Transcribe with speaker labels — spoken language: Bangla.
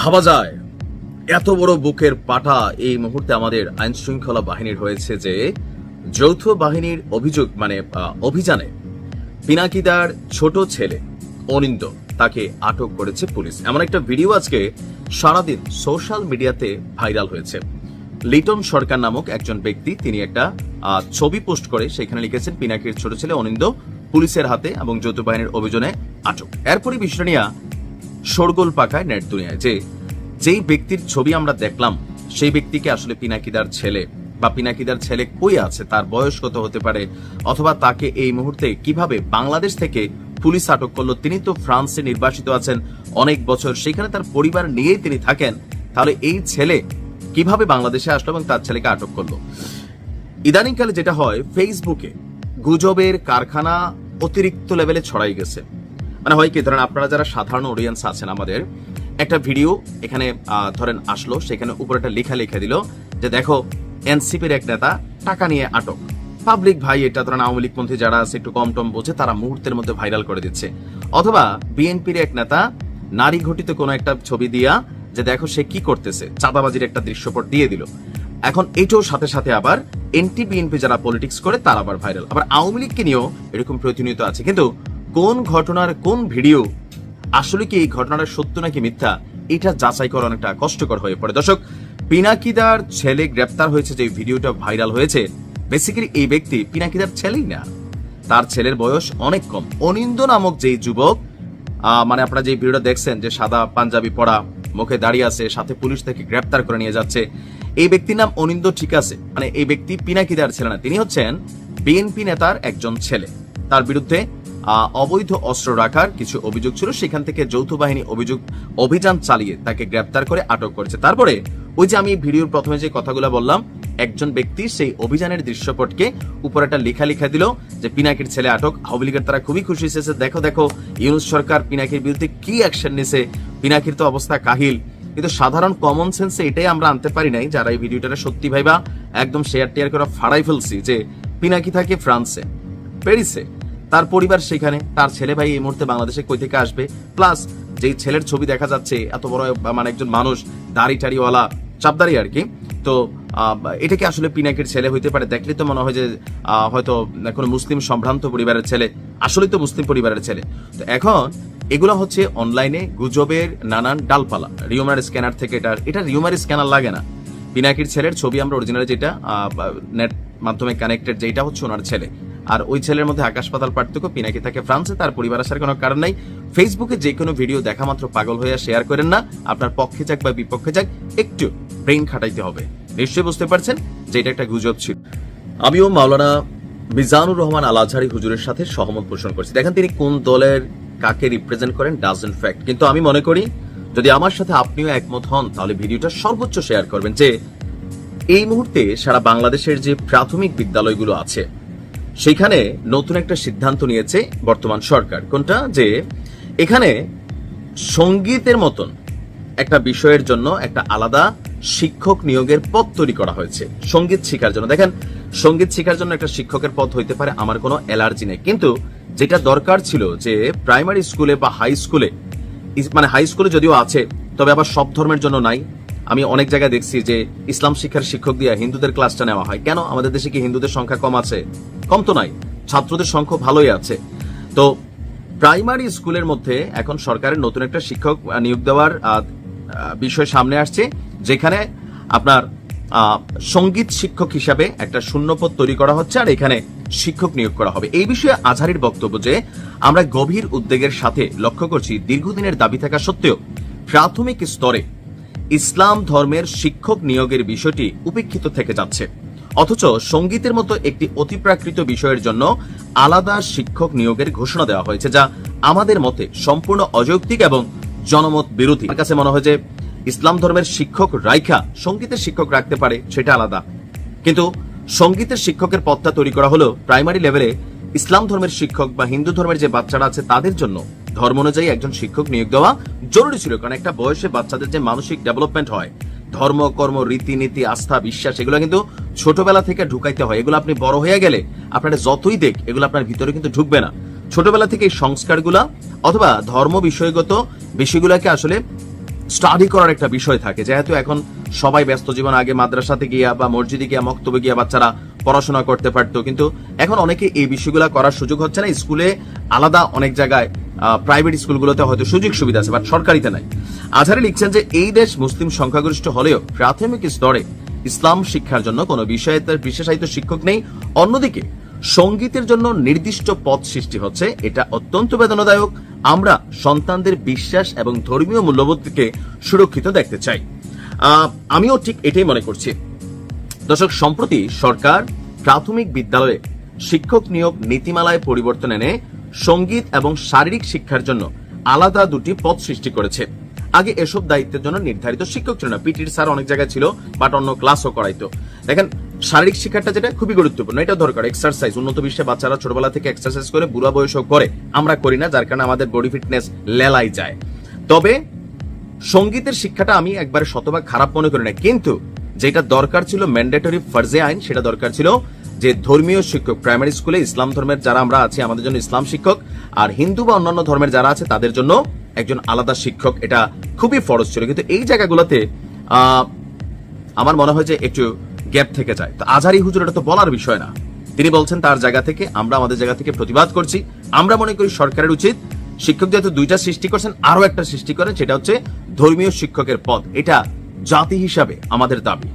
Speaker 1: ভাবা যায় এত বড় বুকের পাটা এই মুহূর্তে আমাদের আইন শৃঙ্খলা বাহিনীর হয়েছে যে যৌথ বাহিনীর অভিযানে পিনাকিদার ছোট ছেলে অনিন্দ তাকে আটক করেছে পুলিশ। এমন একটা ভিডিও আজকে সারাদিন সোশ্যাল মিডিয়াতে ভাইরাল হয়েছে। লিটন সরকার নামক একজন ব্যক্তি তিনি একটা ছবি পোস্ট করে সেখানে লিখেছেন পিনাকির ছোট ছেলে অনিন্দ পুলিশের হাতে এবং যৌথ বাহিনীর অভিযানে আটক। এরপরই বিষয়টা নিয়ে শোরগোল পাকায় নেট দুনিয়ায় যে যেই ব্যক্তির ছবি আমরা দেখলাম সেই ব্যক্তিকে আসলে পিনাকিদার ছেলে বা পিনাকিদার ছেলে কই আছে, তার বয়স কত হতে পারে, অথবা তাকে এই মুহূর্তে কিভাবে বাংলাদেশ থেকে পুলিশ আটক করলো। তিনি তো ফ্রান্সে নির্বাসিত আছেন অনেক বছর, সেখানে তার পরিবার নিয়েই তিনি থাকেন, তাহলে এই ছেলে কিভাবে বাংলাদেশে আসলো এবং তার ছেলেকে আটক করলো। ইদানিংকালে যেটা হয়, ফেসবুকে গুজবের কারখানা অতিরিক্ত লেভেলে ছড়াই গেছে। মানে হয় কি, ধরেন আপনারা যারা সাধারণ অডিয়েন্স আছেন, আমাদের একটা ভিডিও এখানে ধরেন আসলো, সেখানে উপরে একটা লেখা লিখে দিল যে দেখো এনসিপির এক নেতা টাকা নিয়ে আটক। পাবলিক ভাই এটা ধরেন আওয়ামী লীগ পন্থী যারা আছে একটু কম টম বোঝে, তারা মুহূর্তের মধ্যে ভাইরাল করে দিচ্ছে। অথবা বিএনপির এক নেতা নারী ঘটিত কোনো একটা ছবি দিয়া যে দেখো সে কি করতেছে, চাঁদাবাজির একটা দৃশ্যপট দিয়ে দিল। এখন এটাও সাথে সাথে আবার এনটি বিএনপি যারা পলিটিক্স করে তারা আবার ভাইরাল। আবার আওয়ামী লীগকে নিয়েও এরকম প্রতিনিয়ত আছে। কিন্তু কোন ঘটনার কোন ভিডিও আসলে কি এই ঘটনাটা সত্য নাকি মিথ্যা, এটা যাচাই করা অনেকটা কষ্টকর হয়ে পড়ে। দর্শক, পিনাকিদার ছেলে গ্রেপ্তার হয়েছে, যে ভিডিওটা ভাইরাল হয়েছে, বেসিক্যালি এই ব্যক্তি পিনাকিদার ছেলেই না, তার ছেলের বয়স অনেক কম। অনিন্দ নামক যেই যুবক, মানে আপনারা যে ভিডিওটা দেখছেন যে সাদা পাঞ্জাবি পরা, মুখে দাঁড়িয়ে আছে, সাথে পুলিশ থেকে গ্রেপ্তার করে নিয়ে যাচ্ছে, এই ব্যক্তির নাম অনিন্দ, ঠিক আছে? মানে এই ব্যক্তি পিনাকিদার ছেলে না, তিনি হচ্ছেন বিএনপি নেতার একজন ছেলে। তার বিরুদ্ধে অবৈধ অস্ত্র রাখার কিছু অভিযোগ ছিল, সেখান থেকে যৌথ বাহিনী অভিযান চালিয়ে তাকে গ্রেপ্তার করে আটক করেছে। তারপরে ওই যে আমি ভিডিওর প্রথমে যে কথাগুলো বললাম, একজন ব্যক্তি সেই অভিযানের দৃশ্যপটকে উপর একটা লেখা দিল যে পিনাকির ছেলে আটক। আওয়ামী লীগের তারা খুবই খুশি হয়েছে, দেখো দেখো ইউনূস সরকার পিনাকির বিরুদ্ধে কি অ্যাকশন নিছে, পিনাকির তো অবস্থা কাহিল। কিন্তু সাধারণ কমন সেন্সে এটাই আমরা আনতে পারি নাই, যারা এই ভিডিওটা সত্যি ভাইবা একদম শেয়ার টেয়ার করে ফাড়াই ফেলছি, যে পিনাকি থাকে ফ্রান্সে, প্যারিসে, তার পরিবার সেখানে, তার ছেলে ভাই এই মুহূর্তে বাংলাদেশে কই থেকে আসবে। প্লাস যেই ছেলের ছবি দেখা যাচ্ছে, এত বড় মানে একজন মানুষ, দাড়ি টাড়িওয়ালা, চাপদারি আর কি, তো এটা কি আসলে পিনাকির ছেলে হইতে পারে? দেখলে তো মনে হয় যে হয়তো কোনো মুসলিম সম্ভ্রান্ত পরিবারের ছেলে, আসলেই তো মুসলিম পরিবারের ছেলে। তো এখন এগুলো হচ্ছে অনলাইনে গুজবের নানান ডালপালা। রিউমার স্ক্যানার থেকে এটা রিউমার স্ক্যানার লাগে না। পিনাকির ছেলের ছবি আমরা অরিজিনাল যেটা নেট মাধ্যমে কানেক্টেড, যেটা হচ্ছে ওনার ছেলে, আর ওই ছেলের মধ্যে আকাশ পাতাল পার্থক্য। পিনাকি থাকে ফ্রান্সে, তার পরিবার আসার কোনো কারণ নাই। ফেসবুকে যে কোনো ভিডিও দেখা মাত্র পাগল হয়ে শেয়ার করেন না, আপনার পক্ষে যাক বা বিপক্ষে যাক, একটু ব্রেইন খাটাইতে হবে। নিশ্চয়ই বুঝতে পারছেন যে এটা একটা গুজব ছিল। আমিও মাওলানা মিজানুর রহমান আল আজহারি হুজুরের সাথে সহমত পোষণ করছি। দেখেন তিনি কোন দলের কাকে রিপ্রেজেন্ট করেন ডাজন্ট ফ্যাক্ট, কিন্তু আমি মনে করি যদি আমার সাথে আপনিও একমত হন তাহলে ভিডিওটা সর্বোচ্চ শেয়ার করবেন। যে এই মুহূর্তে সারা বাংলাদেশের যে প্রাথমিক বিদ্যালয়গুলো আছে সেখানে নতুন একটা সিদ্ধান্ত নিয়েছে বর্তমান সরকার। কোনটা? যে এখানে সঙ্গীতের মতন একটা বিষয়ের জন্য একটা আলাদা শিক্ষক নিয়োগের পদ তৈরি করা হয়েছে সঙ্গীত শিক্ষার জন্য। দেখেন, সঙ্গীত শিক্ষার জন্য একটা শিক্ষকের পদ হইতে পারে, আমার কোনো অ্যালার্জি নেই, কিন্তু যেটা দরকার ছিল যে প্রাইমারি স্কুলে বা হাই স্কুলে, মানে হাই স্কুলে যদিও আছে তবে আবার সব ধর্মের জন্য নাই। আমি অনেক জায়গায় দেখছি যে ইসলাম শিক্ষার শিক্ষক দিয়ে হিন্দুদের ক্লাসটা নেওয়া হয়। কেন? আমাদের দেশে কি হিন্দুদের সংখ্যা কম আছে? কম তো নাই, ছাত্রদের সংখ্যা ভালোই আছে। তো প্রাইমারি স্কুলের মধ্যে এখন সরকারের নতুন একটা শিক্ষক নিয়োগ দেওয়ার বিষয় সামনে আসছে, যেখানে আপনার সঙ্গীত শিক্ষক হিসাবে একটা শূন্যপদ তৈরি করা হচ্ছে, আর এখানে শিক্ষক নিয়োগ করা হবে। এই বিষয়ে আজহারির বক্তব্য যে আমরা গভীর উদ্বেগের সাথে লক্ষ্য করছি দীর্ঘদিনের দাবি থাকা সত্ত্বেও প্রাথমিক স্তরে ইসলাম ধর্মের শিক্ষক নিয়োগের বিষয়টি উপেক্ষিত থেকে যাচ্ছে, অথচ সঙ্গীতের মতো একটি অতিপ্রাকৃত বিষয়ের জন্য আলাদা শিক্ষক নিয়োগের ঘোষণা দেওয়া হয়েছে, যা আমাদের মতে সম্পূর্ণ অযৌক্তিক এবং জনমত বিরোধী। আমার কাছে মনে হয় যে ইসলাম ধর্মের শিক্ষক রাইখা সঙ্গীতের শিক্ষক রাখতে পারে, সেটা আলাদা, কিন্তু সঙ্গীতের শিক্ষকের পদটা তৈরি করা হলো প্রাইমারি লেভেলে ইসলাম ধর্মের শিক্ষক বা হিন্দু ধর্মের যে বাচ্চারা আছে তাদের জন্য ধর্ম অনুযায়ী একজন শিক্ষক নিয়োগ দেওয়া জরুরি ছিল। কারণ একটা বয়সে বাচ্চাদের যে মানসিক ডেভেলপমেন্ট হয়, ধর্ম কর্ম রীতিনীতি আস্থা বিশ্বাস, এগুলো কিন্তু ছোটবেলা থেকে ঢুকাইতে হয়। এগুলো আপনি বড় হয়ে গেলে আপনারা যতই দেখ এগুলো আপনার ভিতরে কিন্তু ঢুকবে না। ছোটবেলা থেকে এই সংস্কারগুলা অথবা ধর্ম বিষয়গত বিষয়গুলোকে আসলে স্টাডি করার একটা বিষয় থাকে, যেহেতু এখন সবাই ব্যস্ত জীবন। আগে মাদ্রাসাতে গিয়া বা মসজিদে গিয়া মক্তবে গিয়া বাচ্চারা পড়াশোনা করতে পারতো, কিন্তু এখন অনেকে এই বিষয়গুলো করার সুযোগ হচ্ছে না। স্কুলে আলাদা অনেক জায়গায় প্রাইভেট স্কুলগুলোতে হয়তো সুযোগ সুবিধা আছে, বাট সরকারিতে নাই। আজহারি লিখছেন যে এই দেশ মুসলিম সংখ্যাগরিষ্ঠ হলেও প্রাথমিক স্তরে ইসলাম শিক্ষার জন্য কোনো বিশেষায়িত শিক্ষক নেই। অন্যদিকে সঙ্গীতের জন্য নির্দিষ্ট পদ সৃষ্টি হচ্ছে, এটা অত্যন্ত বেদনাদায়ক। আমরা সন্তানদের বিশ্বাস এবং ধর্মীয় মূল্যবোধকে সুরক্ষিত দেখতে চাই। আমিও ঠিক এটাই মনে করছি। দর্শক, সম্প্রতি সরকার প্রাথমিক বিদ্যালয়ে শিক্ষক নিয়োগ নীতিমালায় পরিবর্তন এনে সঙ্গীত এবং শারীরিক শিক্ষার জন্য আলাদা দুটি পদ সৃষ্টি করেছে। আগে এসব দায়িত্বের জন্য নির্ধারিত শিক্ষক ছিল না, পিটির স্যার অনেক জায়গায় ছিল, বাট অন্য ক্লাসও করাইতো। দেখেন, শারীরিক শিক্ষাটা যেটা খুবই গুরুত্বপূর্ণ, এটা দরকার। এক্সারসাইজ, উন্নত বিশ্বে বাচ্চারা ছোটবেলা থেকে এক্সারসাইজ করে বুড়া বয়সও করে, আমরা করি না, যার কারণে আমাদের বডি ফিটনেস লেলাই যায়। তবে সঙ্গীতের শিক্ষাটা আমি একবারে শতভাগ খারাপ মনে করি না, কিন্তু যেটা দরকার ছিল ম্যান্ডেটরি ফরজে আইন, সেটা দরকার ছিল যে ধর্মীয় শিক্ষক প্রাইমারি স্কুলে ইসলাম ধর্মের যারা আমরা আছি আমাদের জন্য ইসলাম শিক্ষক, আর হিন্দু বা অন্যান্য ধর্মের যারা আছে তাদের জন্য একজন আলাদা শিক্ষক, এটা খুবই ফরজ ছিল। কিন্তু এই জায়গাগুলোতে আমার মনে হয় যে একটু গ্যাপ থেকে যায়। তো আজহারি হুজুর এটা তো বলার বিষয় না, তিনি বলছেন তার জায়গা থেকে, আমরা আমাদের জায়গা থেকে প্রতিবাদ করছি। আমরা মনে করি সরকারের উচিত শিক্ষক যেহেতু দুইটা সৃষ্টি করছেন, আরো একটা সৃষ্টি করেন, সেটা হচ্ছে ধর্মীয় শিক্ষকের পদ। এটা জাতি হিসাবে আমাদের দাবি।